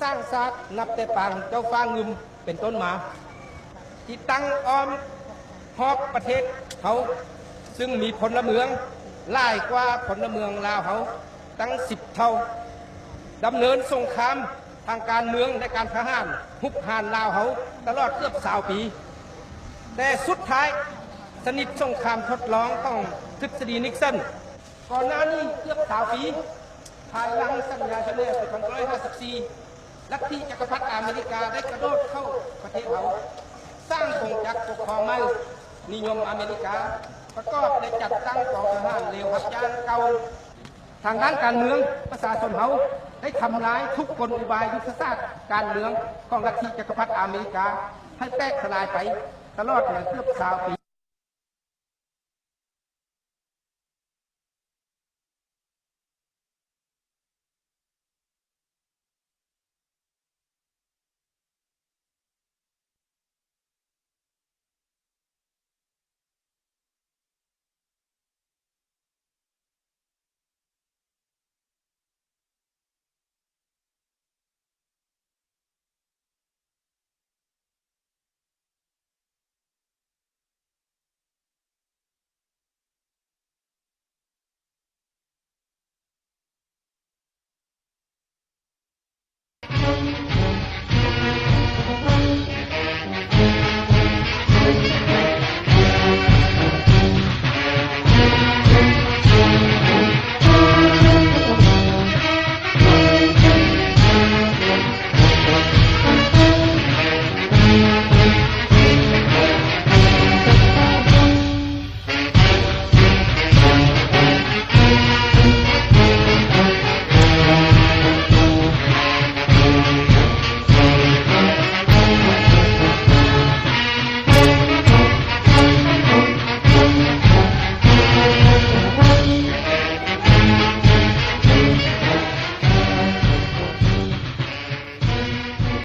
สร้างศาสตร์นับแต่ปางเจ้าฟ้างึมเป็นต้นมาที่ตั้งอ้อมหอบประเทศเขาซึ่งมีพลเมืองหลายกว่าพลเมืองลาวเขาตั้ง10 เท่าดำเนินสงครามทางการเมืองและการทหารฮุกหานลาวเขาตลอดเกือบ20 ปี แต่สุดท้ายสนิทสงครามทดลองต้องทฤษฎีนิกสันก่อนหน้านี้เกือบ20 ปีภายหลังสัญญาเฉลยปี2554ลัทธิจักรพรรดิอเมริกาได้กระโดดเข้าประเทศเขาสร้างกองจักรปกครองใหม่นิยมอเมริกาประกอบและจัดตั้งกองทหารเลวหักยานเก่าทางด้านการเมืองประชาชนเขาได้ทำร้ายทุกกลอุบายยุทธศาสตร์การเมืองของลัทธิจักรพรรดิอเมริกาให้แตกสลายไปตลอดเกือบ20 ปี